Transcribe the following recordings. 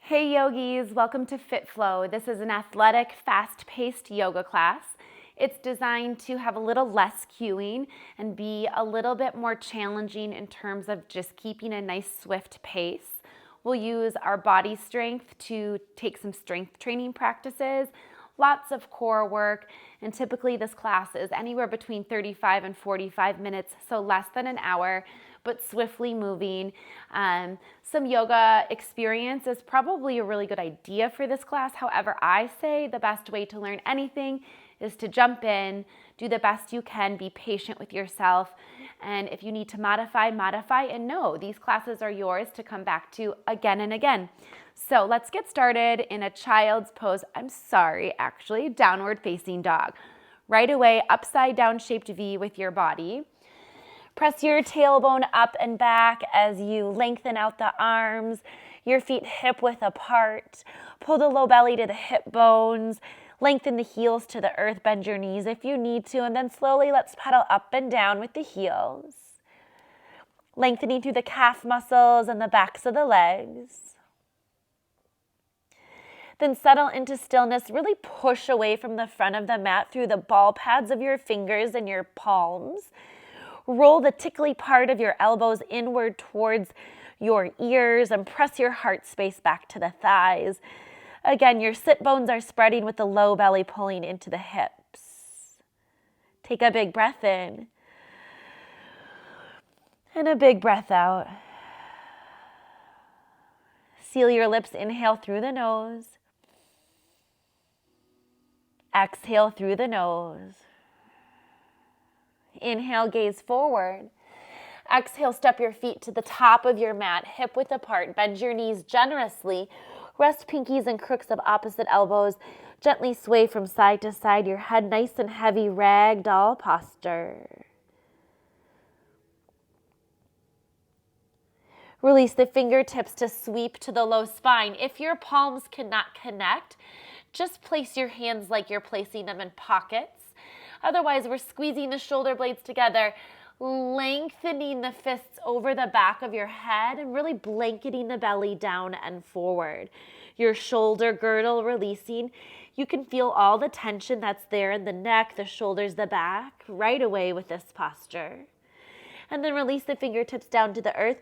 Hey yogis, welcome to FitFlow. This is an athletic, fast-paced yoga class. It's designed to have a little less cueing and be a little bit more challenging in terms of just keeping a nice swift pace. We'll use our body strength to take some strength training practices, lots of core work, and typically this class is anywhere between 35 and 45 minutes, so less than an hour, but swiftly moving. Some yoga experience is probably a really good idea for this class. However, I say the best way to learn anything is to jump in, do the best you can, be patient with yourself, and if you need to modify, and know these classes are yours to come back to again and again. So let's get started in a child's pose. Downward facing dog. Right away, upside down shaped V with your body. Press your tailbone up and back as you lengthen out the arms, your feet hip-width apart. Pull the low belly to the hip bones. Lengthen the heels to the earth. Bend your knees if you need to. And then slowly let's pedal up and down with the heels. Lengthening through the calf muscles and the backs of the legs. Then settle into stillness. Really push away from the front of the mat through the ball pads of your fingers and your palms. Roll the tickly part of your elbows inward towards your ears and press your heart space back to the thighs. Again, your sit bones are spreading with the low belly pulling into the hips. Take a big breath in and a big breath out. Seal your lips. Inhale through the nose. Exhale through the nose. Inhale, gaze forward. Exhale, step your feet to the top of your mat, hip width apart. Bend your knees generously. Rest pinkies and crooks of opposite elbows. Gently sway from side to side. Your head nice and heavy, ragdoll posture. Release the fingertips to sweep to the low spine. If your palms cannot connect, just place your hands like you're placing them in pockets. Otherwise, we're squeezing the shoulder blades together, lengthening the fists over the back of your head and really blanketing the belly down and forward. Your shoulder girdle releasing. You can feel all the tension that's there in the neck, the shoulders, the back, right away with this posture. And then release the fingertips down to the earth.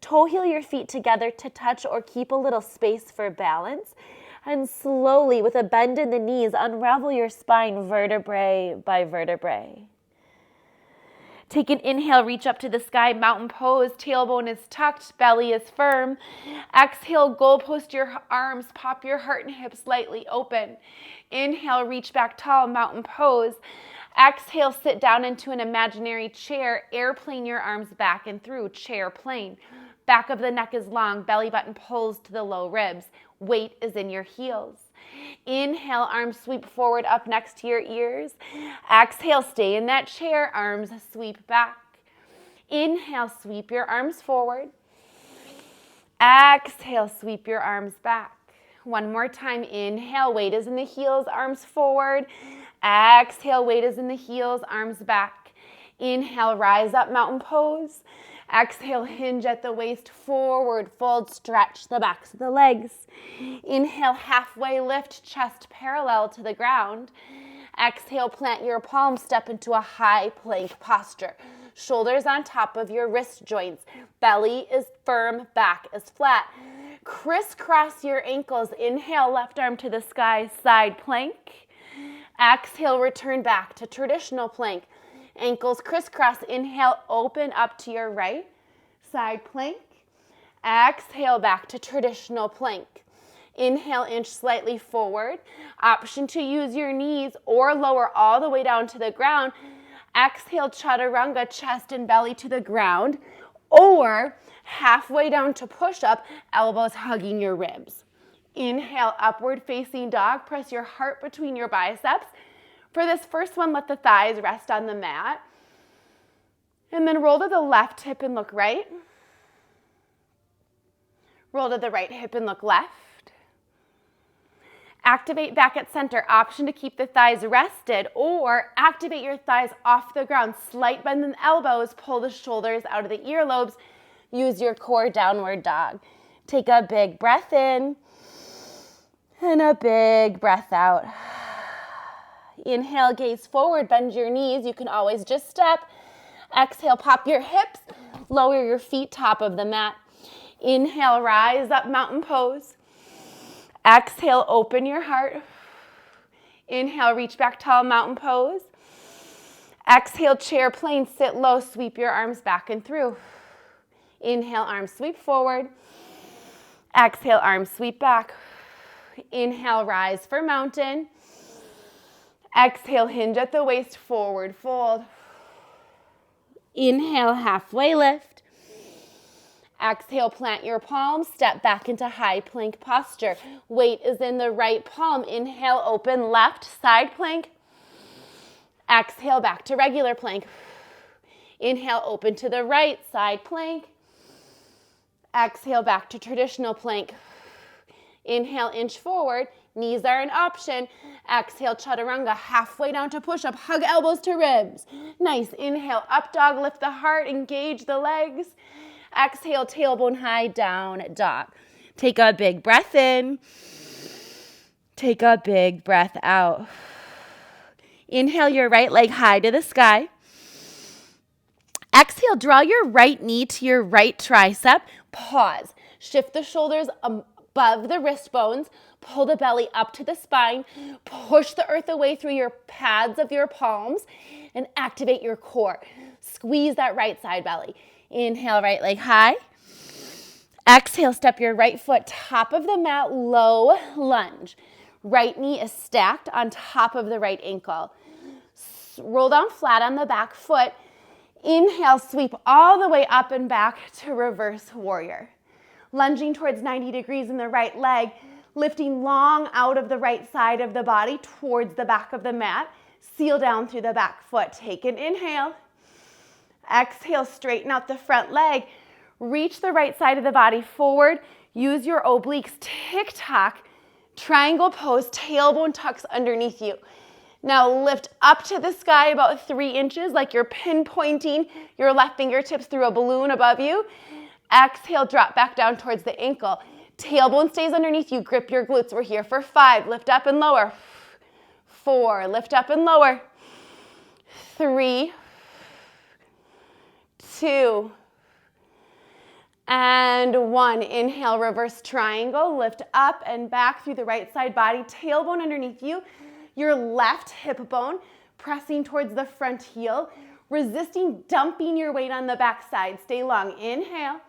Toe heel your feet together to touch or keep a little space for balance. And slowly, with a bend in the knees, unravel your spine vertebrae by vertebrae. Take an inhale, reach up to the sky, mountain pose. Tailbone is tucked, belly is firm. Exhale, goalpost your arms, pop your heart and hips slightly open. Inhale, reach back tall, mountain pose. Exhale, sit down into an imaginary chair. Airplane your arms back and through, chair plane. Back of the neck is long, belly button pulls to the low ribs. Weight is in your heels. Inhale, arms sweep forward up next to your ears. Exhale, stay in that chair, arms sweep back. Inhale, sweep your arms forward. Exhale, sweep your arms back. One more time, inhale, weight is in the heels, arms forward. Exhale, weight is in the heels, arms back. Inhale, rise up, mountain pose. Exhale, hinge at the waist, forward fold, stretch the backs of the legs. Inhale, halfway lift, chest parallel to the ground. Exhale, plant your palms, step into a high plank posture. Shoulders on top of your wrist joints. Belly is firm, back is flat. Crisscross your ankles. Inhale, left arm to the sky, side plank. Exhale, return back to traditional plank. Ankles crisscross. Inhale, open up to your right, side plank. Exhale, back to traditional plank. Inhale, inch slightly forward. Option to use your knees or lower all the way down to the ground. Exhale, chaturanga, chest and belly to the ground. Or halfway down to push-up, elbows hugging your ribs. Inhale, upward facing dog. Press your heart between your biceps. For this first one, let the thighs rest on the mat. And then roll to the left hip and look right. Roll to the right hip and look left. Activate back at center. Option to keep the thighs rested or activate your thighs off the ground. Slight bend in the elbows. Pull the shoulders out of the earlobes. Use your core downward dog. Take a big breath in and a big breath out. Inhale, gaze forward, bend your knees. You can always just step. Exhale, pop your hips, lower your feet, top of the mat. Inhale, rise up, mountain pose. Exhale, open your heart. Inhale, reach back, tall mountain pose. Exhale, chair plane, sit low, sweep your arms back and through. Inhale, arms sweep forward. Exhale, arms sweep back. Inhale, rise for mountain. Exhale, hinge at the waist, forward fold. Inhale, halfway lift. Exhale, plant your palms, step back into high plank posture. Weight is in the right palm. Inhale, open left, side plank. Exhale, back to regular plank. Inhale, open to the right, side plank. Exhale, back to traditional plank. Inhale, inch forward. Knees are an option. Exhale, chaturanga, halfway down to push-up. Hug elbows to ribs. Nice. Inhale, up dog, lift the heart, engage the legs. Exhale, tailbone high, down dog. Take a big breath in. Take a big breath out. Inhale your right leg high to the sky. Exhale, draw your right knee to your right tricep. Pause. Shift the shoulders above the wrist bones. Pull the belly up to the spine. Push the earth away through your pads of your palms and activate your core. Squeeze that right side belly. Inhale, right leg high. Exhale, step your right foot top of the mat, low lunge. Right knee is stacked on top of the right ankle. Roll down flat on the back foot. Inhale, sweep all the way up and back to reverse warrior. Lunging towards 90 degrees in the right leg, lifting long out of the right side of the body towards the back of the mat. Seal down through the back foot. Take an inhale. Exhale, straighten out the front leg. Reach the right side of the body forward. Use your obliques. Tick-tock. Triangle pose. Tailbone tucks underneath you. Now lift up to the sky about 3 inches like you're pinpointing your left fingertips through a balloon above you. Exhale, drop back down towards the ankle. Tailbone stays underneath you. Grip your glutes. We're here for 5. Lift up and lower. 4. Lift up and lower. 3. 2. And 1. Inhale, reverse triangle. Lift up and back through the right side body. Tailbone underneath you. Your left hip bone pressing towards the front heel. Resisting dumping your weight on the back side. Stay long. Inhale.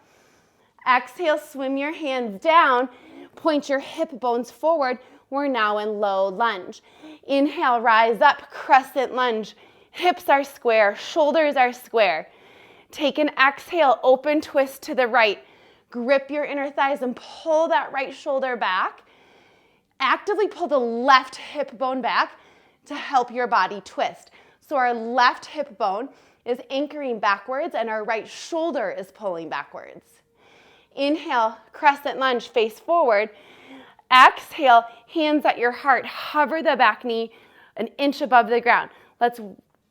Exhale, swim your hands down. Point your hip bones forward. We're now in low lunge. Inhale, rise up, crescent lunge. Hips are square, shoulders are square. Take an exhale, open twist to the right. Grip your inner thighs and pull that right shoulder back. Actively pull the left hip bone back to help your body twist. So our left hip bone is anchoring backwards and our right shoulder is pulling backwards. Inhale, crescent lunge, face forward. Exhale, hands at your heart. Hover the back knee an inch above the ground. Let's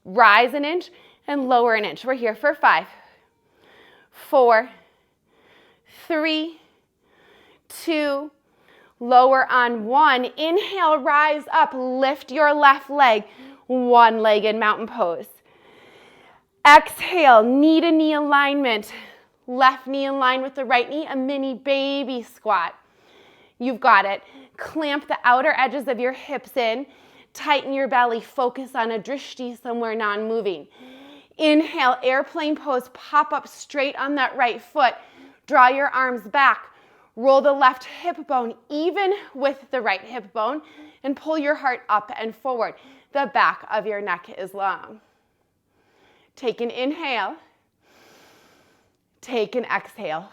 rise an inch and lower an inch. We're here for 5, 4, 3, 2, lower on 1. Inhale, rise up, lift your left leg, one-legged mountain pose. Exhale, knee to knee alignment. Left knee in line with the right knee, a mini baby squat. You've got it. Clamp the outer edges of your hips in. Tighten your belly. Focus on a drishti, somewhere non-moving. Inhale, airplane pose. Pop up straight on that right foot. Draw your arms back. Roll the left hip bone even with the right hip bone and pull your heart up and forward. The back of your neck is long. Take an inhale. Take an exhale.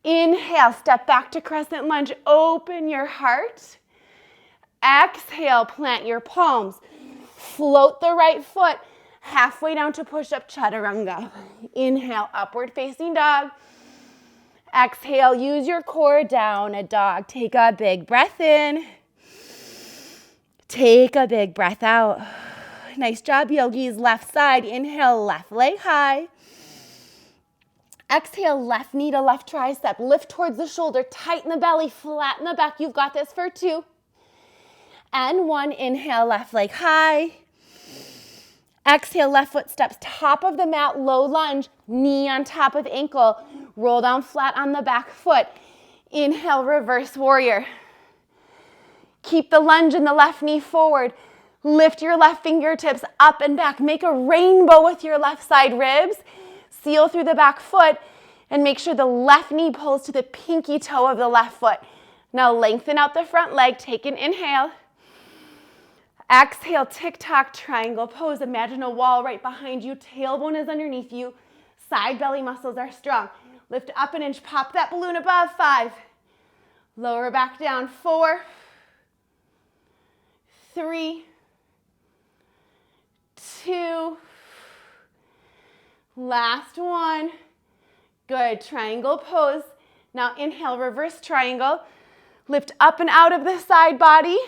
Inhale, step back to crescent lunge. Open your heart. Exhale, plant your palms. Float the right foot halfway down to push-up chaturanga. Inhale, upward facing dog. Exhale, use your core, down a dog. Take a big breath in. Take a big breath out. Nice job, yogis. Left side. Inhale, left leg high. Exhale, left knee to left tricep. Lift towards the shoulder, tighten the belly, flatten the back. You've got this for 2. And 1, inhale, left leg high. Exhale, left foot steps top of the mat, low lunge, knee on top of ankle. Roll down flat on the back foot. Inhale, reverse warrior. Keep the lunge in the left knee forward. Lift your left fingertips up and back. Make a rainbow with your left side ribs. Seal through the back foot and make sure the left knee pulls to the pinky toe of the left foot. Now lengthen out the front leg. Take an inhale. Exhale, tick-tock triangle pose. Imagine a wall right behind you. Tailbone is underneath you. Side belly muscles are strong. Lift up an inch. Pop that balloon above. 5. Lower back down. 4. 3. 2. Last one. Good. Triangle pose. Now inhale, reverse triangle. Lift up and out of the side body.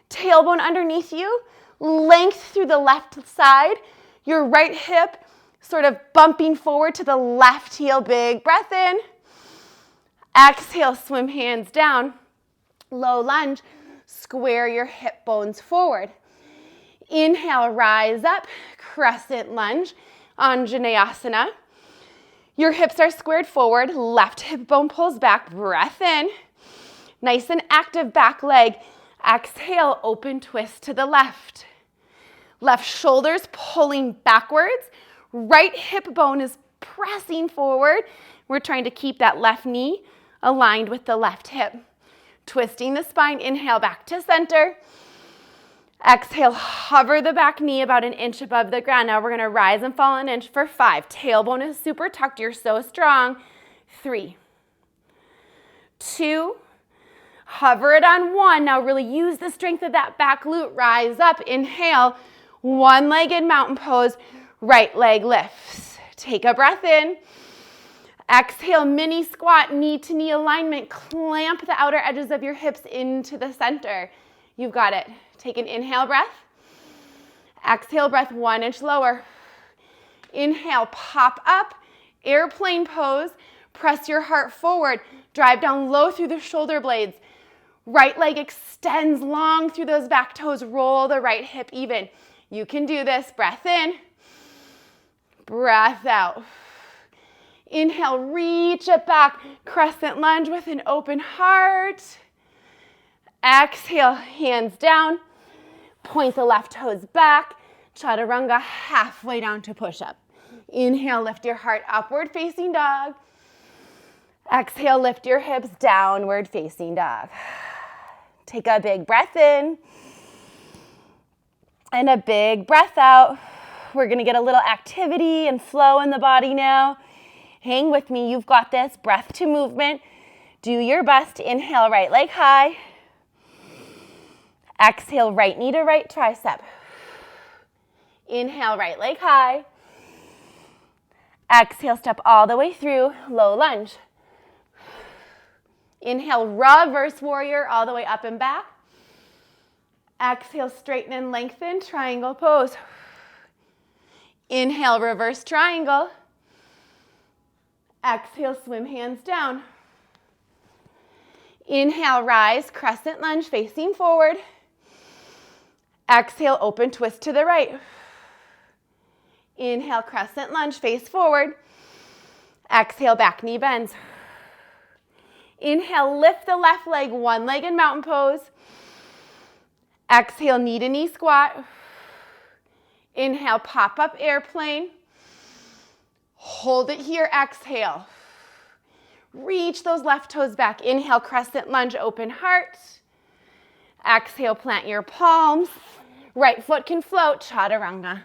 Tailbone underneath you. Length through the left side. Your right hip sort of bumping forward to the left heel. Big breath in. Exhale, swim hands down. Low lunge. Square your hip bones forward. Inhale, rise up. Crescent lunge. Anjaneyasana. Your hips are squared forward. Left hip bone pulls back. Breath in. Nice and active back leg. Exhale, open twist to the left. Left shoulder's pulling backwards. Right hip bone is pressing forward. We're trying to keep that left knee aligned with the left hip. Twisting the spine, inhale back to center. Exhale, hover the back knee about an inch above the ground. Now we're gonna rise and fall an inch for 5. Tailbone is super tucked, you're so strong. 3, 2, hover it on 1. Now really use the strength of that back glute. Rise up, inhale, one-legged mountain pose, right leg lifts. Take a breath in. Exhale, mini squat, knee to knee alignment. Clamp the outer edges of your hips into the center. You've got it. Take an inhale breath. Exhale breath, 1 inch lower. Inhale, pop up, airplane pose. Press your heart forward. Drive down low through the shoulder blades. Right leg extends long through those back toes. Roll the right hip even. You can do this. Breath in. Breath out. Inhale, reach it back. Crescent lunge with an open heart. Exhale, hands down. Point the left toes back. Chaturanga, halfway down to push-up. Inhale, lift your heart, upward facing dog. Exhale, lift your hips, downward facing dog. Take a big breath in and a big breath out. We're gonna get a little activity and flow in the body now. Hang with me, you've got this. Breath to movement. Do your best. Inhale, right leg high. Exhale, right knee to right tricep. Inhale, right leg high. Exhale, step all the way through, low lunge. Inhale, reverse warrior, all the way up and back. Exhale, straighten and lengthen, triangle pose. Inhale, reverse triangle. Exhale, swim hands down. Inhale, rise, crescent lunge, facing forward. Exhale, open twist to the right. Inhale, crescent lunge, face forward. Exhale, back knee bends. Inhale, lift the left leg, one-legged mountain pose. Exhale, knee to knee squat. Inhale, pop up airplane. Hold it here, exhale. Reach those left toes back. Inhale, crescent lunge, open heart. Exhale, plant your palms. Right foot can float, chaturanga.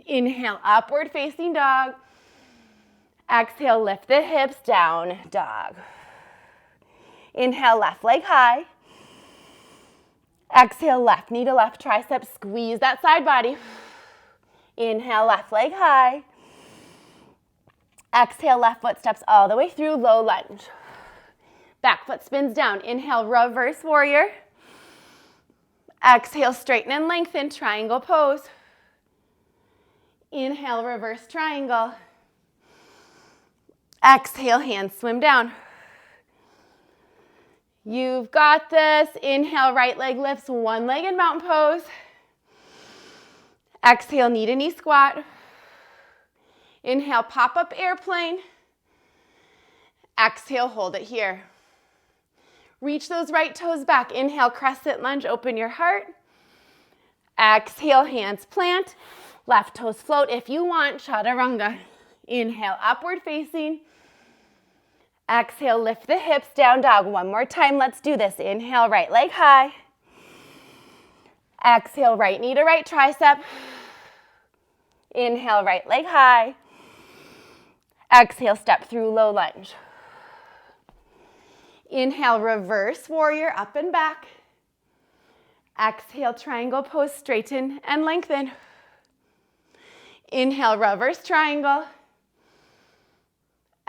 Inhale, upward facing dog. Exhale, lift the hips, down dog. Inhale, left leg high. Exhale, left knee to left tricep. Squeeze that side body. Inhale, left leg high. Exhale, left foot steps all the way through, low lunge. Back foot spins down. Inhale, reverse warrior. Exhale, straighten and lengthen, triangle pose. Inhale, reverse triangle. Exhale, hands swim down. You've got this. Inhale, right leg lifts, one-legged mountain pose. Exhale, knee to knee squat. Inhale, pop-up airplane. Exhale, hold it here. Reach those right toes back. Inhale, crescent lunge, open your heart. Exhale, hands plant. Left toes float if you want, chaturanga. Inhale, upward facing. Exhale, lift the hips, down dog. One more time, let's do this. Inhale, right leg high. Exhale, right knee to right tricep. Inhale, right leg high. Exhale, step through low lunge. Inhale, reverse warrior, up and back. Exhale, triangle pose, straighten and lengthen. Inhale, reverse triangle.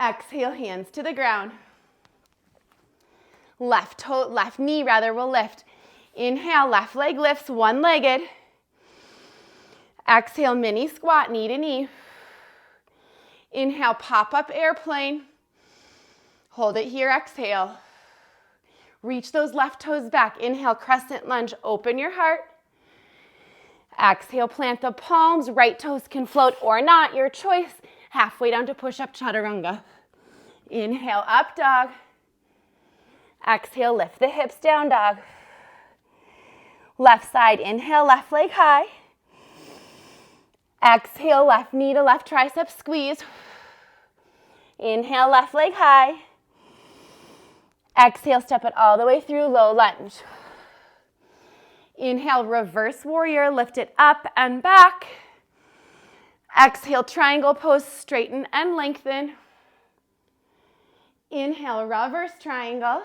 Exhale, hands to the ground. Left knee will lift. Inhale, left leg lifts, one-legged. Exhale, mini squat, knee to knee. Inhale, pop-up airplane. Hold it here, exhale. Reach those left toes back. Inhale, crescent lunge, open your heart. Exhale, plant the palms. Right toes can float or not, your choice. Halfway down to push-up chaturanga. Inhale, up dog. Exhale, lift the hips, down dog. Left side, inhale, left leg high. Exhale, left knee to left tricep, squeeze. Inhale, left leg high. Exhale, step it all the way through, low lunge. Inhale, reverse warrior, lift it up and back. Exhale, triangle pose, straighten and lengthen. Inhale, reverse triangle.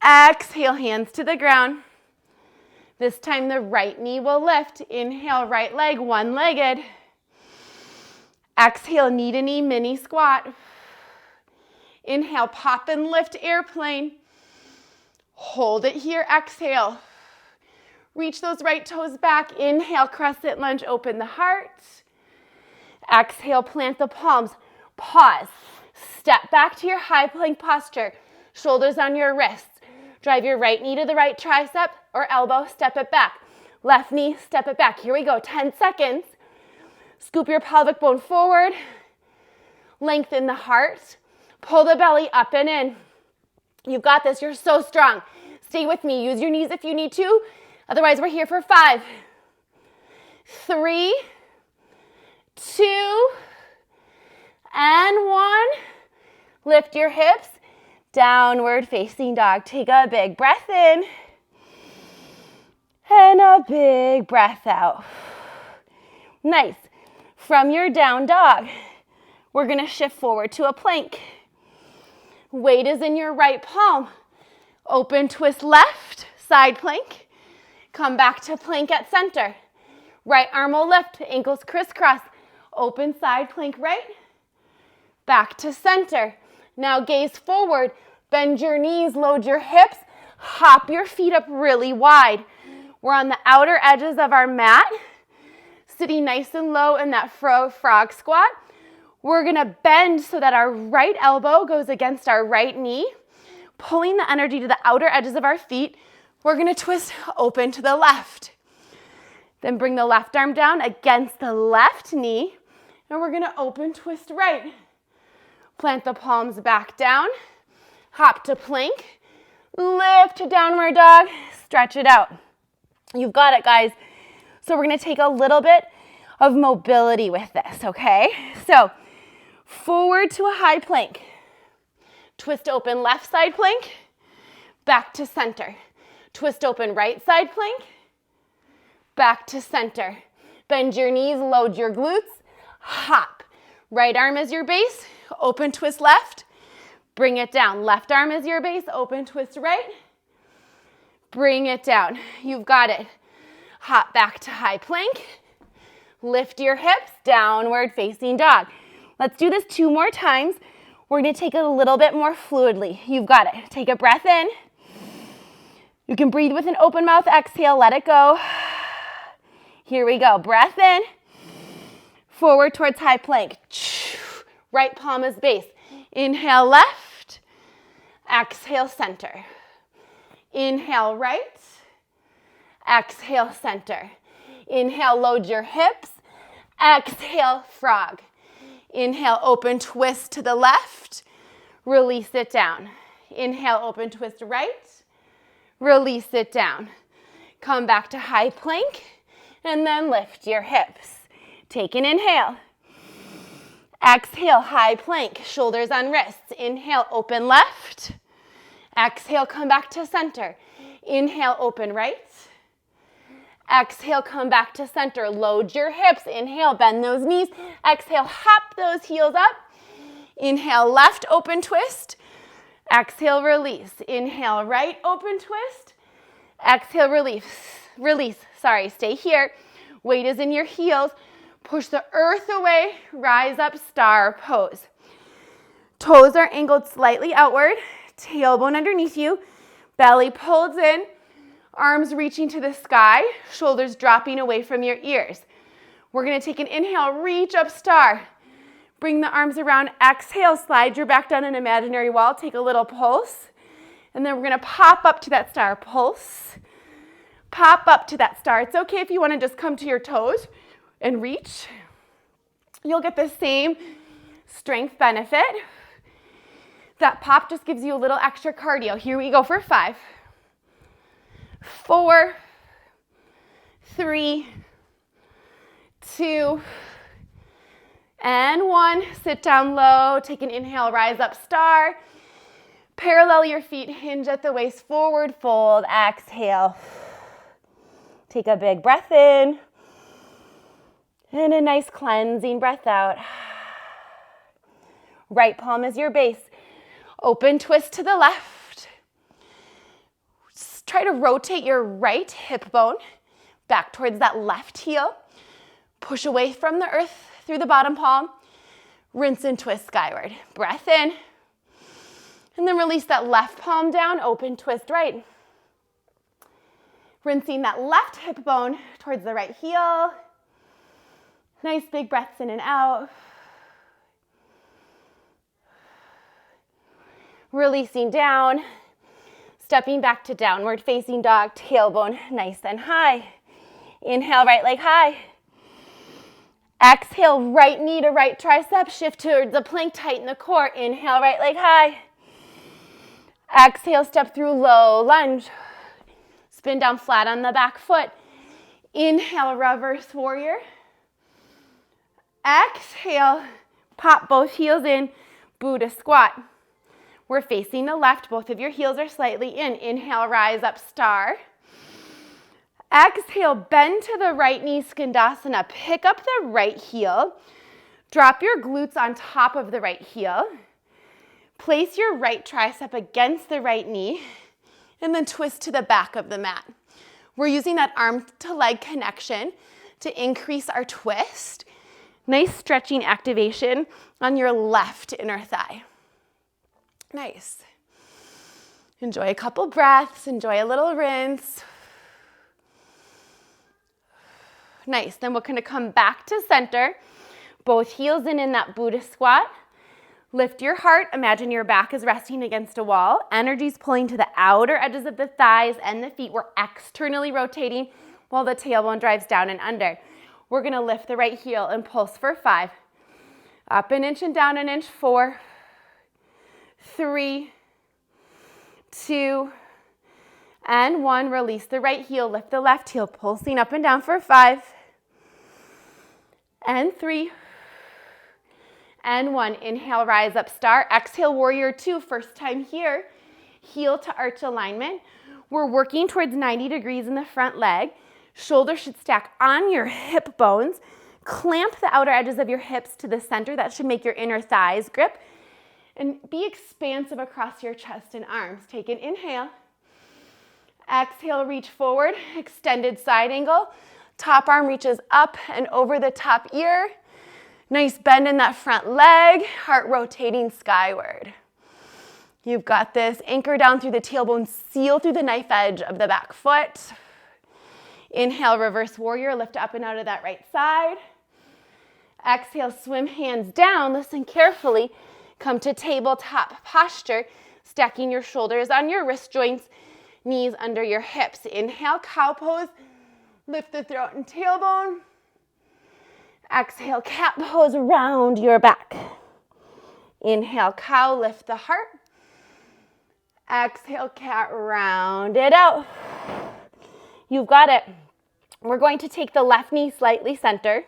Exhale, hands to the ground. This time the right knee will lift. Inhale, right leg, one-legged. Exhale, knee to knee, mini squat. Inhale, pop and lift, airplane. Hold it here, exhale. Reach those right toes back. Inhale, crescent lunge, open the heart. Exhale, plant the palms. Pause. Step back to your high plank posture. Shoulders on your wrists. Drive your right knee to the right tricep or elbow, step it back. Left knee, step it back. Here we go, 10 seconds. Scoop your pelvic bone forward. Lengthen the heart. Pull the belly up and in. You've got this, you're so strong. Stay with me, use your knees if you need to. Otherwise, we're here for 5, 3, 2, and 1. Lift your hips. Downward facing dog. Take a big breath in and a big breath out. Nice. From your down dog, we're going to shift forward to a plank. Weight is in your right palm. Open twist left, side plank. Come back to plank at center. Right arm will lift, ankles crisscross. Open side plank right. Back to center. Now gaze forward, bend your knees, load your hips, hop your feet up really wide. We're on the outer edges of our mat, sitting nice and low in that frog squat. We're gonna bend so that our right elbow goes against our right knee, pulling the energy to the outer edges of our feet. We're gonna twist open to the left. Then bring the left arm down against the left knee, and we're gonna open twist right. Plant the palms back down, hop to plank, lift to downward dog, stretch it out. You've got it, guys. So we're gonna take a little bit of mobility with this, okay? So forward to a high plank, twist open left side plank, back to center. Twist open right side plank, back to center. Bend your knees, load your glutes, hop. Right arm is your base, open twist left, bring it down. Left arm is your base, open twist right, bring it down. You've got it. Hop back to high plank, lift your hips, downward facing dog. Let's do this 2 more times. We're gonna take it a little bit more fluidly. You've got it. Take a breath in. You can breathe with an open mouth, exhale, let it go. Here we go, breath in. Forward towards high plank. Right palm is base. Inhale left, exhale center. Inhale right, exhale center. Inhale, load your hips. Exhale, frog. Inhale, open twist to the left. Release it down. Inhale, open twist right. Release it down. Come back to high plank and then lift your hips. Take an inhale. Exhale, high plank, shoulders on wrists. Inhale, open left. Exhale, come back to center. Inhale, open right. Exhale, come back to center. Load your hips. Inhale, bend those knees. Exhale, hop those heels up. Inhale, left open twist. Exhale, release. Inhale, right open twist. Exhale, release. Release. Sorry, stay here. Weight is in your heels. Push the earth away. Rise up, star pose. Toes are angled slightly outward. Tailbone underneath you. Belly pulls in. Arms reaching to the sky. Shoulders dropping away from your ears. We're going to take an inhale. Reach up, star. Bring the arms around. Exhale, slide your back down an imaginary wall. Take a little pulse. And then we're going to pop up to that star. Pulse. Pop up to that star. It's okay if you want to just come to your toes and reach. You'll get the same strength benefit. That pop just gives you a little extra cardio. Here we go for 5, 4, 3, 2, and 1. Sit down low. Take an inhale. Rise up, star. Parallel your feet. Hinge at the waist. Forward fold. Exhale. Take a big breath in. And a nice cleansing breath out. Right palm is your base. Open twist to the left. Just try to rotate your right hip bone back towards that left heel. Push away from the earth through the bottom palm. Rinse and twist skyward. Breath in. And then release that left palm down. Open twist right. Rinsing that left hip bone towards the right heel. Nice big breaths in and out. Releasing down. Stepping back to downward facing dog. Tailbone nice and high. Inhale, right leg high. Exhale, right knee to right tricep. Shift towards the plank, tighten the core. Inhale, right leg high. Exhale, step through low lunge. Spin down flat on the back foot. Inhale, reverse warrior. Exhale, pop both heels in, Buddha squat. We're facing the left, both of your heels are slightly in. Inhale, rise up, star. Exhale, bend to the right knee, Skandasana. Pick up the right heel. Drop your glutes on top of the right heel. Place your right tricep against the right knee, and then twist to the back of the mat. We're using that arm to leg connection to increase our twist. Nice stretching activation on your left inner thigh. Nice. Enjoy a couple breaths, enjoy a little rinse. Nice, then we're gonna come back to center. Both heels in that Buddha squat. Lift your heart, imagine your back is resting against a wall. Energy's pulling to the outer edges of the thighs and the feet. We're externally rotating while the tailbone drives down and under. We're gonna lift the right heel and pulse for 5. Up an inch and down an inch. 4, 3, 2, and 1. Release the right heel, lift the left heel, pulsing up and down for 5, and 3, and 1. Inhale, rise up, star. Exhale, warrior 2. First time here. Heel to arch alignment. We're working towards 90 degrees in the front leg. Shoulders should stack on your hip bones. Clamp the outer edges of your hips to the center. That should make your inner thighs grip. And be expansive across your chest and arms. Take an inhale. Exhale, reach forward. Extended side angle. Top arm reaches up and over the top ear. Nice bend in that front leg. Heart rotating skyward. You've got this. Anchor down through the tailbone. Seal through the knife edge of the back foot. Inhale, reverse warrior. Lift up and out of that right side. Exhale, swim hands down. Listen carefully. Come to tabletop posture, stacking your shoulders on your wrist joints, knees under your hips. Inhale, cow pose. Lift the throat and tailbone. Exhale, cat pose, round your back. Inhale, cow, lift the heart. Exhale, cat, round it out. You've got it. We're going to take the left knee slightly center.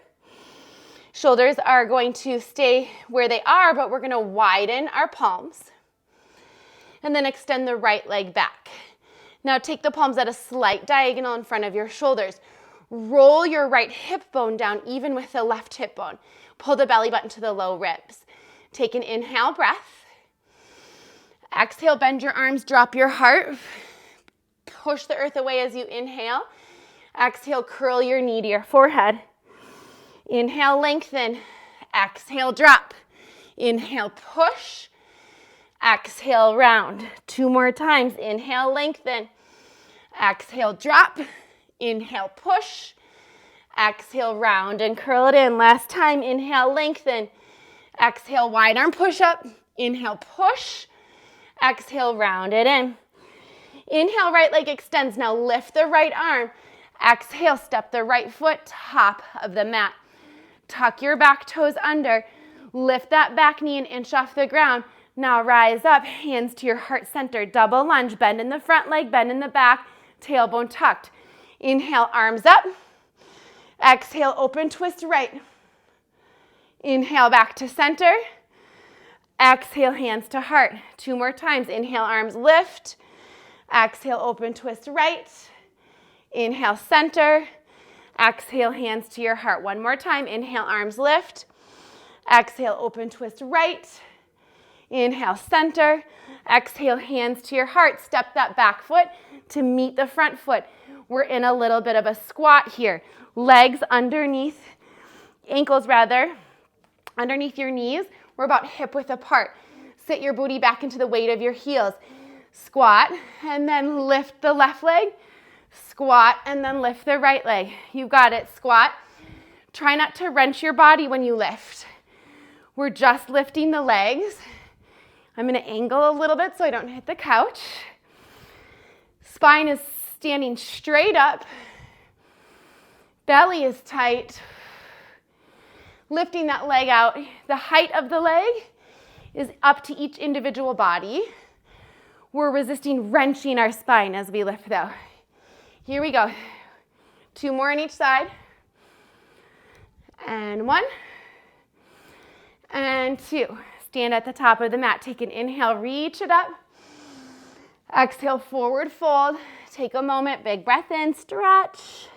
Shoulders are going to stay where they are, but we're going to widen our palms. And then extend the right leg back. Now take the palms at a slight diagonal in front of your shoulders. Roll your right hip bone down even with the left hip bone. Pull the belly button to the low ribs. Take an inhale breath. Exhale, bend your arms, drop your heart. Push the earth away as you inhale. Exhale, curl your knee to your forehead. Inhale, lengthen. Exhale, drop. Inhale, push. Exhale, round. 2 more times. Inhale, lengthen. Exhale, drop. Inhale, push. Exhale, round and curl it in. Last time. Inhale, lengthen. Exhale, wide arm push up. Inhale, push. Exhale, round it in. Inhale, right leg extends. Now lift the right arm. Exhale, step the right foot, top of the mat. Tuck your back toes under. Lift that back knee an inch off the ground. Now rise up, hands to your heart center. Double lunge, bend in the front leg, bend in the back, tailbone tucked. Inhale, arms up. Exhale, open twist right. Inhale, back to center. Exhale, hands to heart. 2 more times. Inhale, arms lift. Exhale, open twist right. Inhale, center. Exhale, hands to your heart. 1 more time. Inhale, arms lift. Exhale, open twist right. Inhale, center. Exhale, hands to your heart. Step that back foot to meet the front foot. We're in a little bit of a squat here. Legs underneath, ankles rather, underneath your knees. We're about hip width apart. Sit your booty back into the weight of your heels. Squat, and then lift the left leg. Squat, and then lift the right leg. You got it. Squat. Try not to wrench your body when you lift. We're just lifting the legs. I'm going to angle a little bit so I don't hit the couch. Spine is standing straight up. Belly is tight. Lifting that leg out. The height of the leg is up to each individual body. We're resisting wrenching our spine as we lift though. Here we go. 2 more on each side. And 1. And 2. Stand at the top of the mat. Take an inhale, reach it up. Exhale, forward fold. Take a moment, big breath in, stretch.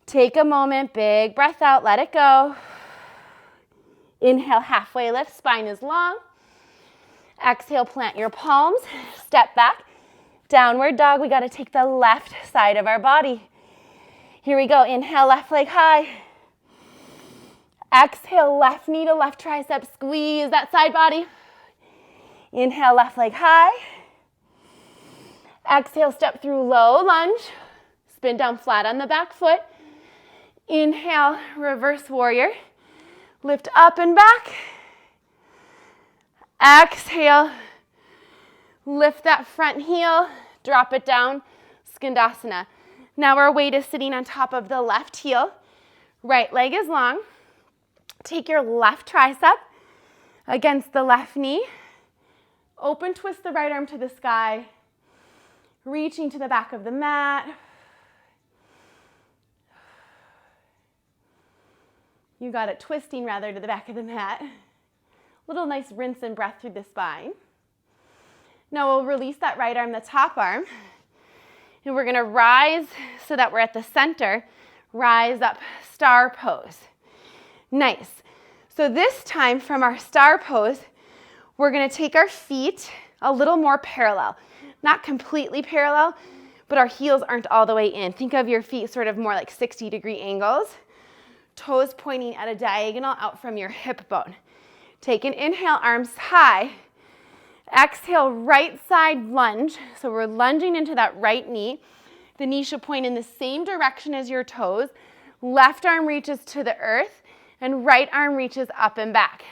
Take a moment, big breath out, let it go. Inhale, halfway lift, spine is long. Exhale, plant your palms, step back. Downward dog, we gotta take the left side of our body. Here we go, inhale, left leg high. Exhale, left knee to left tricep, squeeze that side body. Inhale, left leg high. Exhale, step through low lunge. Spin down flat on the back foot. Inhale, reverse warrior. Lift up and back. Exhale, lift that front heel, drop it down, Skandasana. Now our weight is sitting on top of the left heel. Right leg is long. Take your left tricep against the left knee. Open twist the right arm to the sky, reaching to the back of the mat. You got it, twisting rather to the back of the mat. Little nice rinse and breath through the spine. Now we'll release that right arm, the top arm, and we're gonna rise so that we're at the center. Rise up, star pose. Nice. So this time from our star pose, we're gonna take our feet a little more parallel. Not completely parallel, but our heels aren't all the way in. Think of your feet sort of more like 60-degree angles. Toes pointing at a diagonal out from your hip bone. Take an inhale, arms high. Exhale, right side lunge. So we're lunging into that right knee. The knee should point in the same direction as your toes. Left arm reaches to the earth. and right arm reaches up and back.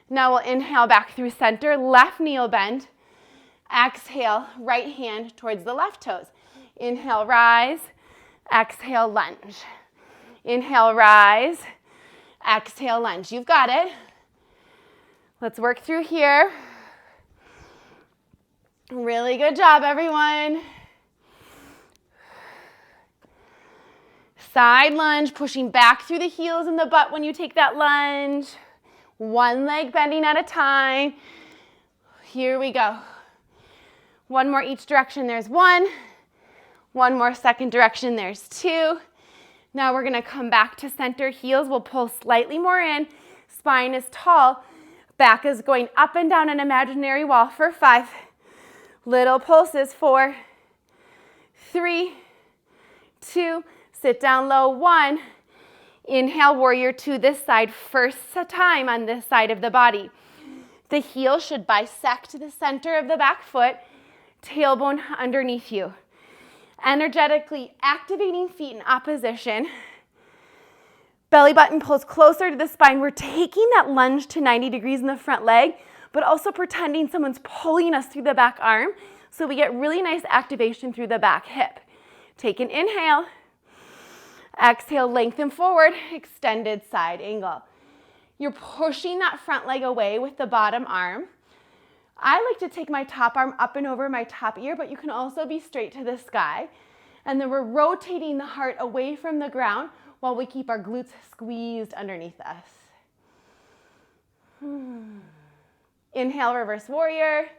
Now we'll inhale back through center, left knee will bend. Exhale, right hand towards the left toes. Inhale, rise. Exhale, lunge. Inhale, rise. Exhale, lunge. You've got it. Let's work through here. Really good job, everyone. Side lunge, pushing back through the heels and the butt when you take that lunge. One leg bending at a time. Here we go. One more each direction, there's one. One more second direction, there's two. Now we're gonna come back to center, heels will pull slightly more in. Spine is tall. Back is going up and down an imaginary wall for 5. Little pulses, 4, 3, 2, sit down low, 1. Inhale, warrior 2 this side, first time on this side of the body. The heel should bisect the center of the back foot, tailbone underneath you. Energetically activating feet in opposition. Belly button pulls closer to the spine. We're taking that lunge to 90 degrees in the front leg, but also pretending someone's pulling us through the back arm so we get really nice activation through the back hip. Take an inhale. Exhale, lengthen forward, extended side angle. You're pushing that front leg away with the bottom arm. I like to take my top arm up and over my top ear, but you can also be straight to the sky. And then we're rotating the heart away from the ground while we keep our glutes squeezed underneath us. Inhale, reverse warrior.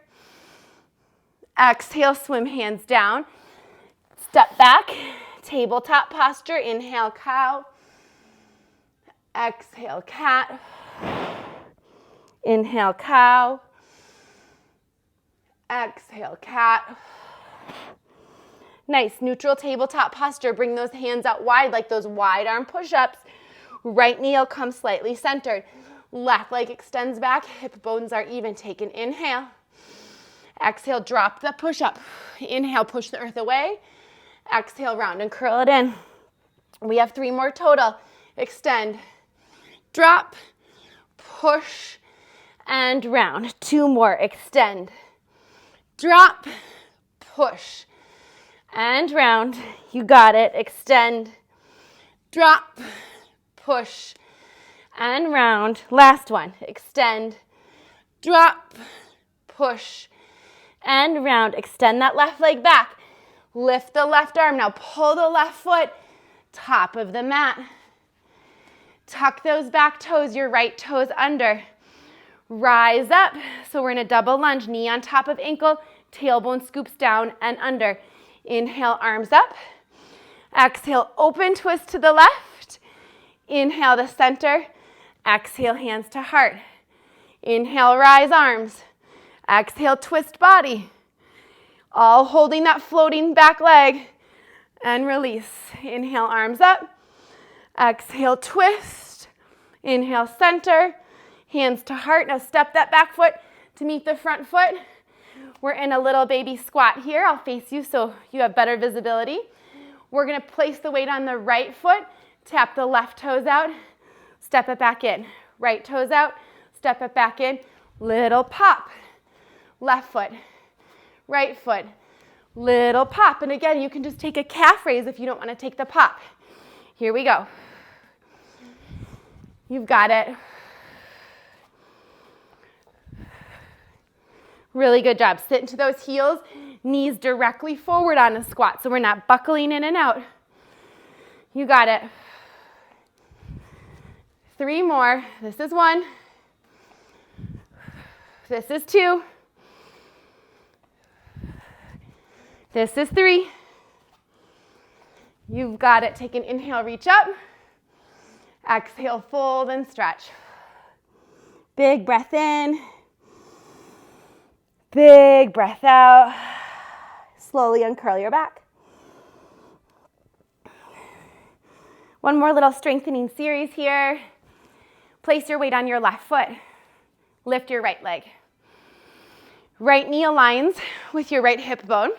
Exhale, swim hands down. Step back, tabletop posture. Inhale, cow. Exhale, cat. Inhale, cow. Exhale, cat. Nice, neutral tabletop posture. Bring those hands out wide like those wide arm push-ups. Right knee will come slightly centered. Left leg extends back, hip bones are even. Take an inhale. Exhale, drop the push-up. Inhale, push the earth away. Exhale, round and curl it in. We have 3 more total. Extend, drop, push, and round. 2 more. Extend, drop, push, and round. You got it. Extend, drop, push, and round. Last one. Extend, drop, push, and round. Extend that left leg back. Lift the left arm. Now pull the left foot, top of the mat. Tuck those back toes, your right toes under. Rise up. So we're in a double lunge, knee on top of ankle, tailbone scoops down and under. Inhale, arms up. Exhale, open twist to the left. Inhale to center. Exhale, hands to heart. Inhale, rise arms. Exhale, twist body. All holding that floating back leg. And release. Inhale, arms up. Exhale, twist. Inhale, center. Hands to heart. Now step that back foot to meet the front foot. We're in a little baby squat here. I'll face you so you have better visibility. We're going to place the weight on the right foot. Tap the left toes out. Step it back in. Right toes out. Step it back in. Little pop. Left foot. Right foot. Little pop. And again, you can just take a calf raise if you don't want to take the pop. Here we go. You've got it. Really good job. Sit into those heels, knees directly forward on a squat, so we're not buckling in and out. You got it. 3 more. This is 1. This is 2. This is 3. You've got it. Take an inhale, reach up. Exhale, fold and stretch. Big breath in. Big breath out. Slowly uncurl your back. One more little strengthening series here. Place your weight on your left foot. Lift your right leg. Right knee aligns with your right hip bone.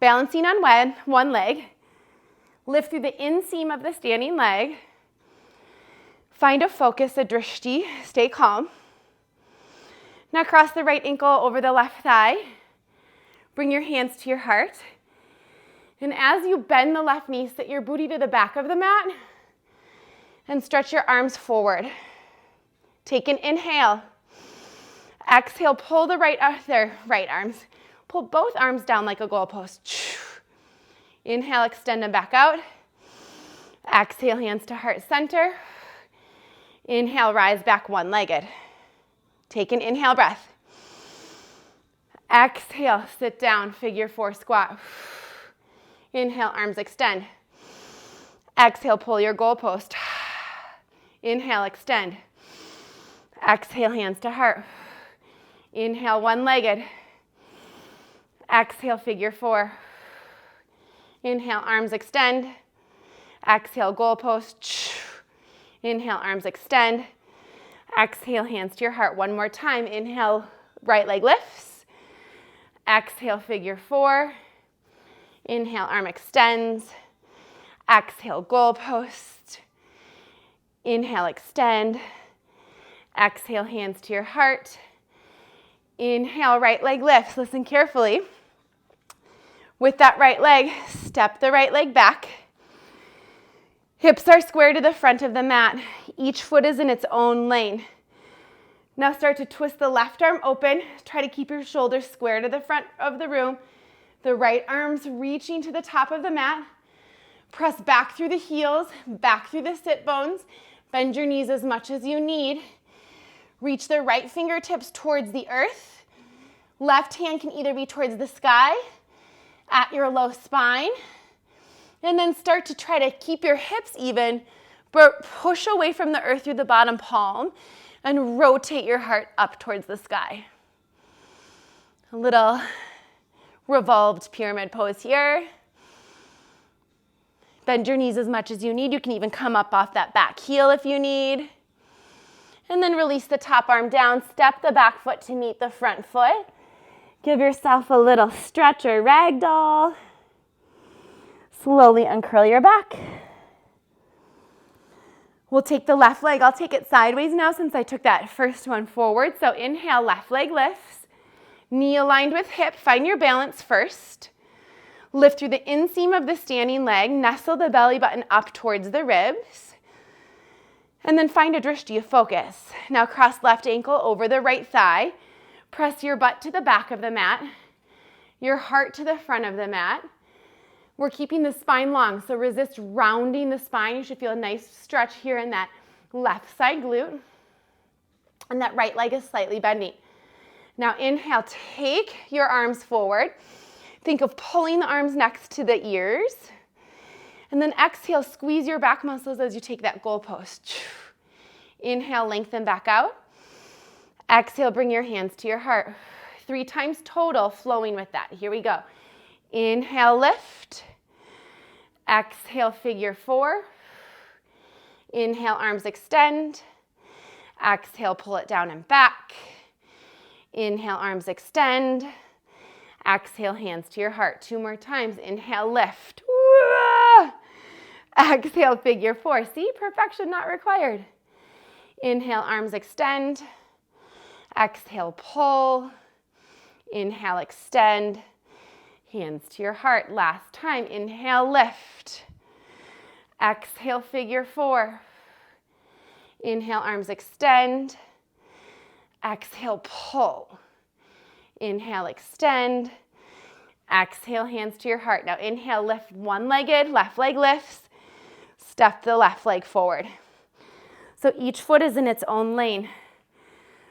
Balancing on one leg. Lift through the inseam of the standing leg. Find a focus, a drishti. Stay calm. Now cross the right ankle over the left thigh. Bring your hands to your heart. And as you bend the left knee, sit your booty to the back of the mat and stretch your arms forward. Take an inhale. Exhale, pull the right arms. Pull both arms down like a goalpost. Inhale, extend them back out. Exhale, hands to heart center. Inhale, rise back one-legged. Take an inhale breath. Exhale, sit down, figure four squat. Inhale, arms extend. Exhale, pull your goalpost. Inhale, extend. Exhale, hands to heart. Inhale, one-legged. Exhale, figure four. Inhale, arms extend. Exhale, goalpost. Inhale, arms extend. Exhale, hands to your heart. One more time. Inhale, right leg lifts. Exhale, figure four. Inhale, arm extends. Exhale, goalpost. Inhale, extend. Exhale, hands to your heart. Inhale, right leg lifts. Listen carefully. With that right leg, step the right leg back. Hips are square to the front of the mat. Each foot is in its own lane. Now start to twist the left arm open. Try to keep your shoulders square to the front of the room. The right arm's reaching to the top of the mat. Press back through the heels, back through the sit bones. Bend your knees as much as you need. Reach the right fingertips towards the earth. Left hand can either be towards the sky, at your low spine, and then start to try to keep your hips even, but push away from the earth through the bottom palm and rotate your heart up towards the sky. A little revolved pyramid pose here. Bend your knees as much as you need. You can even come up off that back heel if you need. And then release the top arm down. Step the back foot to meet the front foot. Give yourself a little stretch or ragdoll. Slowly uncurl your back. We'll take the left leg. I'll take it sideways now since I took that first one forward. So inhale, left leg lifts. Knee aligned with hip. Find your balance first. Lift through the inseam of the standing leg. Nestle the belly button up towards the ribs. And then find a drishti, a focus. Now cross left ankle over the right thigh. Press your butt to the back of the mat. Your heart to the front of the mat. We're keeping the spine long, so resist rounding the spine. You should feel a nice stretch here in that left side glute. And that right leg is slightly bending. Now inhale, take your arms forward. Think of pulling the arms next to the ears. And then exhale, squeeze your back muscles as you take that goalpost. Inhale, lengthen back out. Exhale, bring your hands to your heart. 3 times total, flowing with that. Here we go. Inhale, lift. Exhale, figure four. Inhale, arms extend. Exhale, pull it down and back. Inhale, arms extend. Exhale, hands to your heart. 2 more times. Inhale, lift. Exhale, figure four. See, perfection not required. Inhale, arms extend. Exhale, pull. Inhale, extend. Hands to your heart. Last time. Inhale, lift. Exhale, figure four. Inhale, arms extend. Exhale, pull. Inhale, extend. Exhale, hands to your heart. Now inhale, lift one-legged, left leg lifts. Step the left leg forward. So each foot is in its own lane.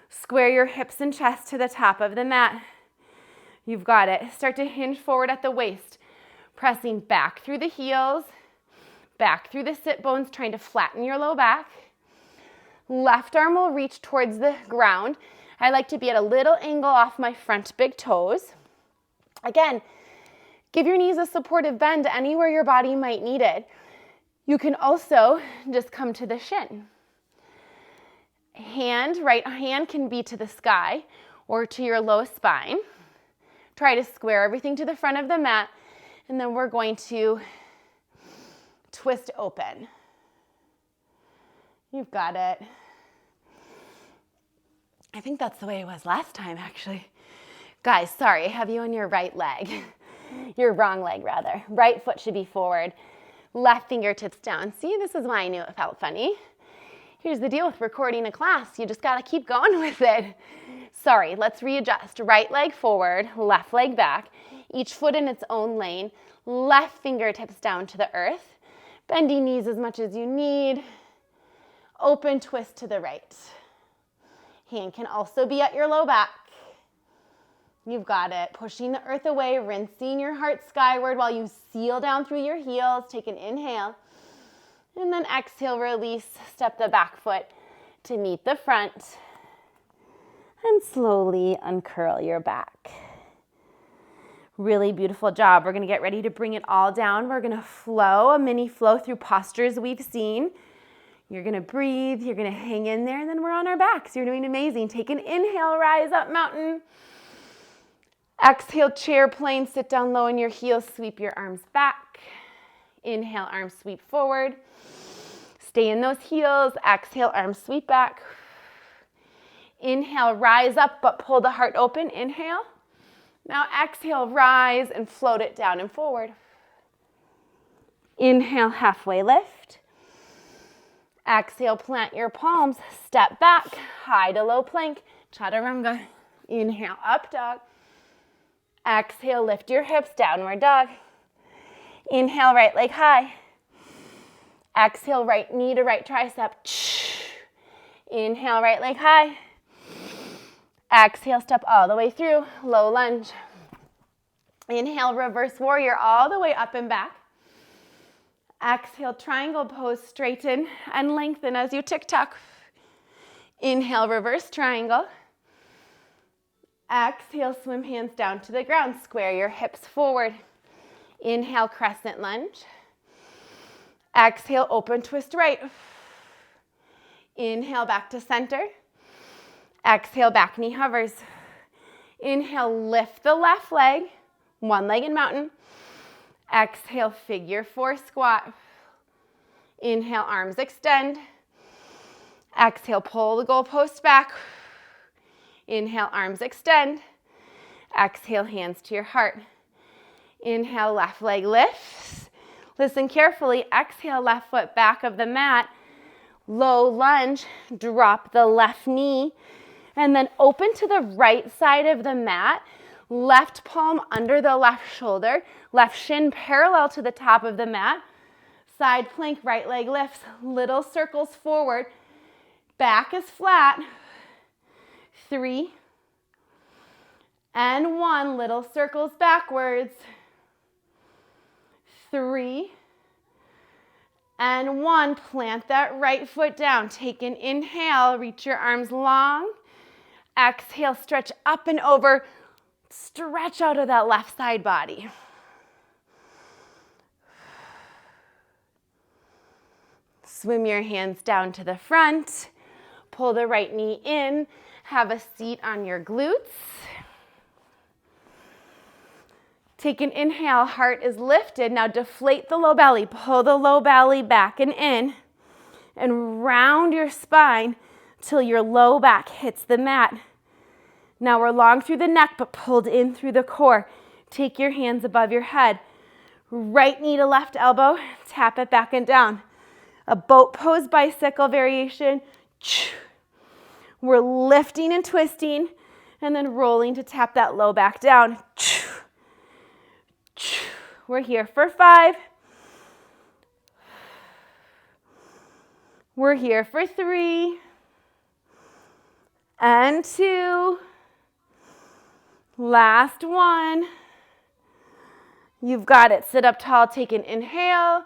Square your hips and chest to the top of the mat. You've got it. Start to hinge forward at the waist, pressing back through the heels, back through the sit bones, trying to flatten your low back. Left arm will reach towards the ground. I like to be at a little angle off my front big toes. Again, give your knees a supportive bend anywhere your body might need it. You can also just come to the shin. Right hand can be to the sky or to your low spine. Try to square everything to the front of the mat, and then we're going to twist open. You've got it. I think that's the way it was last time, actually. Guys, sorry, I have you on your right leg. Your wrong leg, rather. Right foot should be forward. Left fingertips down. See, this is why I knew it felt funny. Here's the deal with recording a class. You just gotta keep going with it. Sorry, let's readjust. Right leg forward, left leg back. Each foot in its own lane. Left fingertips down to the earth. Bending knees as much as you need. Open twist to the right. Hand can also be at your low back. You've got it. Pushing the earth away, rinsing your heart skyward while you seal down through your heels. Take an inhale. And then exhale, release. Step the back foot to meet the front. And slowly uncurl your back. Really beautiful job. We're going to get ready to bring it all down. We're going to flow, a mini flow through postures we've seen. You're going to breathe. You're going to hang in there. And then we're on our backs. You're doing amazing. Take an inhale, rise up mountain. Exhale, chair plane, sit down low in your heels, sweep your arms back. Inhale, arms sweep forward. Stay in those heels. Exhale, arms sweep back. Inhale, rise up, but pull the heart open. Inhale. Now exhale, rise and float it down and forward. Inhale, halfway lift. Exhale, plant your palms, step back, high to low plank, chaturanga. Inhale, up dog. Exhale, lift your hips, downward dog. Inhale, right leg high. Exhale, right knee to right tricep. Inhale, right leg high. Exhale, step all the way through, low lunge. Inhale, reverse warrior all the way up and back. Exhale, triangle pose, straighten and lengthen as you tick-tock. Inhale, reverse triangle. Exhale, swim hands down to the ground. Square your hips forward. Inhale, crescent lunge. Exhale, open twist right. Inhale, back to center. Exhale, back knee hovers. Inhale, lift the left leg, one-legged mountain. Exhale, figure four squat. Inhale, arms extend. Exhale, pull the goalpost back. Inhale, arms extend. Exhale, hands to your heart. Inhale, left leg lifts. Listen carefully. Exhale, left foot back of the mat. Low lunge, drop the left knee. And then open to the right side of the mat. Left palm under the left shoulder. Left shin parallel to the top of the mat. Side plank, right leg lifts. Little circles forward. Back is flat. 3 and 1. Little circles backwards. 3 and 1. Plant that right foot down. Take an inhale. Reach your arms long. Exhale, stretch up and over. Stretch out of that left side body. Swim your hands down to the front. Pull the right knee in. Have a seat on your glutes. Take an inhale. Heart is lifted. Now deflate the low belly. Pull the low belly back and in. And round your spine till your low back hits the mat. Now we're long through the neck, but pulled in through the core. Take your hands above your head. Right knee to left elbow. Tap it back and down. A boat pose bicycle variation. We're lifting and twisting and then rolling to tap that low back down. We're here for 5. We're here for 3 and 2. Last one. You've got it. Sit up tall. Take an inhale.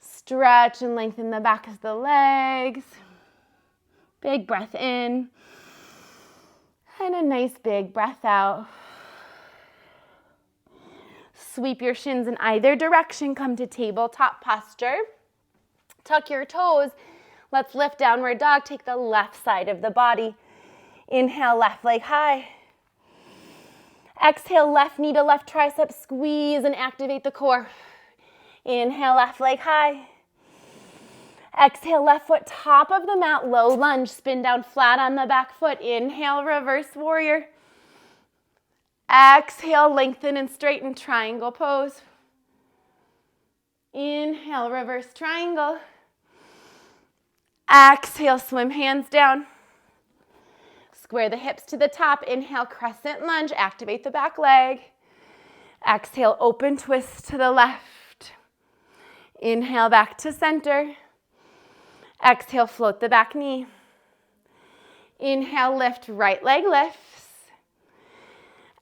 Stretch and lengthen the back of the legs. Big breath in. And a nice big breath out. Sweep your shins in either direction. Come to tabletop posture. Tuck your toes. Let's lift downward dog. Take the left side of the body. Inhale, left leg high. Exhale, left knee to left tricep. Squeeze and activate the core. Inhale, left leg high. Exhale, left foot top of the mat, low lunge, spin down flat on the back foot. Inhale, reverse warrior. Exhale, lengthen and straighten, triangle pose. Inhale, reverse triangle. Exhale, swim hands down. Square the hips to the top. Inhale, crescent lunge, activate the back leg. Exhale, open twist to the left. Inhale, back to center. Exhale, float the back knee. Inhale, lift, right leg lifts.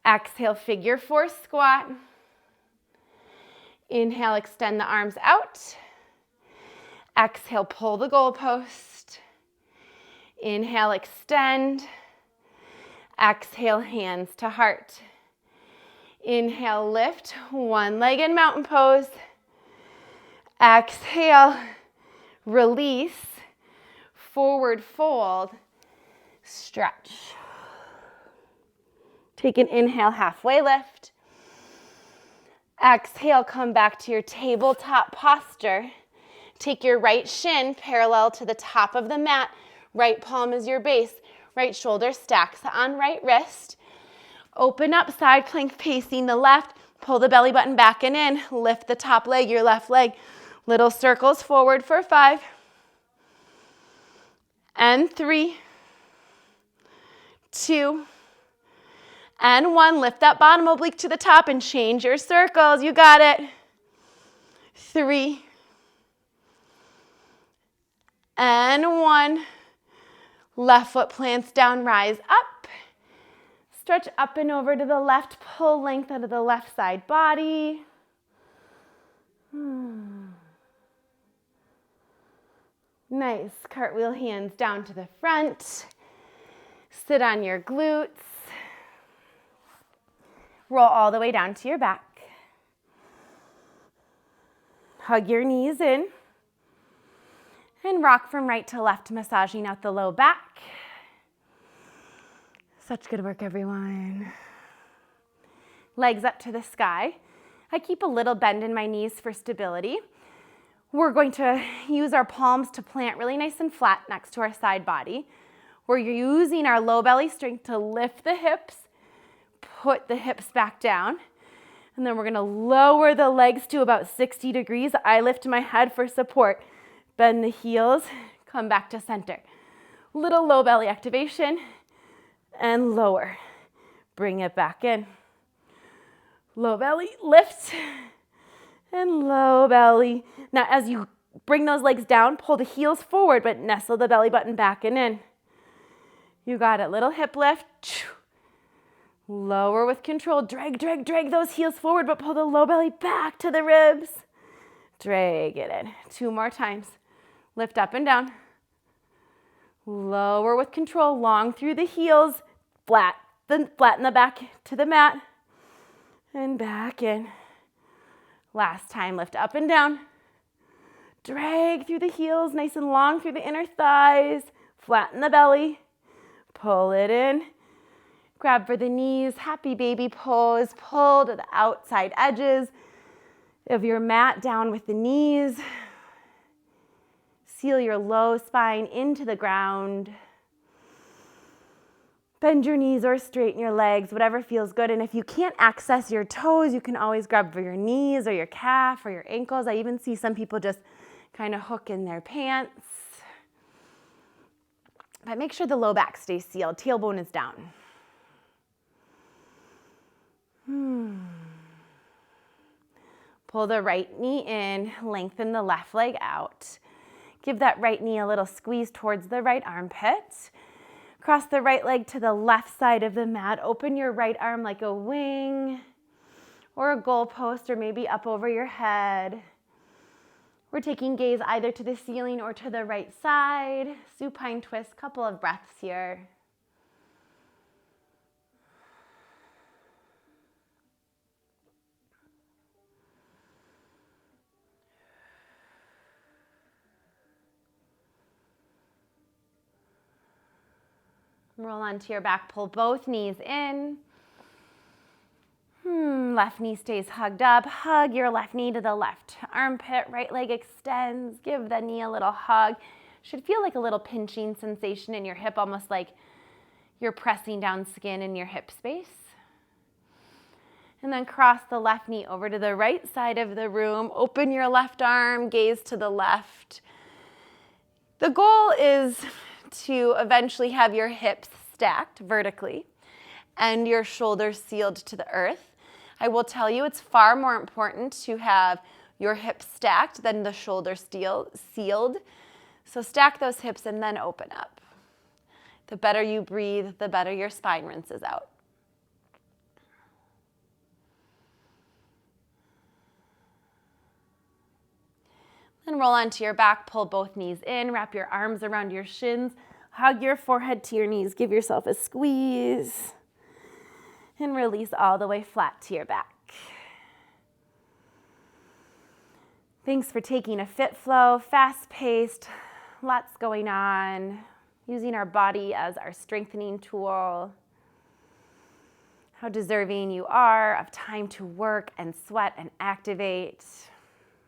Exhale, figure four squat. Inhale, extend the arms out. Exhale, pull the goalpost. Inhale, extend. Exhale, hands to heart. Inhale, lift, one-legged mountain pose. Exhale, release, forward fold, stretch. Take an inhale, halfway lift. Exhale, come back to your tabletop posture. Take your right shin parallel to the top of the mat. Right palm is your base. Right shoulder stacks on right wrist. Open up, side plank facing the left. Pull the belly button back and in. Lift the top leg, your left leg. Little circles forward for 5. And 3. 2. And 1. Lift that bottom oblique to the top and change your circles. You got it. 3. And 1. Left foot plants down, rise up. Stretch up and over to the left, pull length out of the left side body. Nice, cartwheel hands down to the front. Sit on your glutes. Roll all the way down to your back. Hug your knees in. And rock from right to left, massaging out the low back. Such good work, everyone. Legs up to the sky. I keep a little bend in my knees for stability. We're going to use our palms to plant really nice and flat next to our side body. We're using our low belly strength to lift the hips, put the hips back down, and then we're going to lower the legs to about 60 degrees. I lift my head for support. Bend the heels, come back to center. Little low belly activation and lower. Bring it back in. Low belly, lift and low belly. Now as you bring those legs down, pull the heels forward, but nestle the belly button back and in. You got it. Little hip lift. Lower with control. Drag, drag, drag those heels forward, but pull the low belly back to the ribs. Drag it in. 2 more times. Lift up and down. Lower with control, long through the heels. Flatten the back to the mat. And back in. Last time, lift up and down. Drag through the heels, nice and long through the inner thighs. Flatten the belly. Pull it in. Grab for the knees, happy baby pose. Pull to the outside edges of your mat down with the knees. Seal your low spine into the ground. Bend your knees or straighten your legs, whatever feels good. And if you can't access your toes, you can always grab for your knees or your calf or your ankles. I even see some people just kind of hook in their pants. But make sure the low back stays sealed. Tailbone is down. Pull the right knee in, lengthen the left leg out. Give that right knee a little squeeze towards the right armpit. Cross the right leg to the left side of the mat. Open your right arm like a wing or a goalpost or maybe up over your head. We're taking gaze either to the ceiling or to the right side. Supine twist, couple of breaths here. Roll onto your back, pull both knees in. Left knee stays hugged up. Hug your left knee to the left armpit. Right leg extends. Give the knee a little hug. Should feel like a little pinching sensation in your hip, almost like you're pressing down skin in your hip space. And then cross the left knee over to the right side of the room. Open your left arm, gaze to the left. The goal is to eventually have your hips stacked vertically and your shoulders sealed to the earth. I will tell you it's far more important to have your hips stacked than the shoulders sealed. So stack those hips and then open up. The better you breathe, the better your spine rinses out. Then roll onto your back, pull both knees in, wrap your arms around your shins, hug your forehead to your knees, give yourself a squeeze, and release all the way flat to your back. Thanks for taking a Fit Flow, fast-paced, lots going on, using our body as our strengthening tool. How deserving you are of time to work and sweat and activate,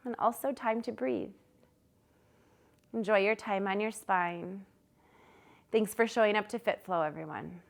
and also time to breathe. Enjoy your time on your spine. Thanks for showing up to Fit Flow, everyone.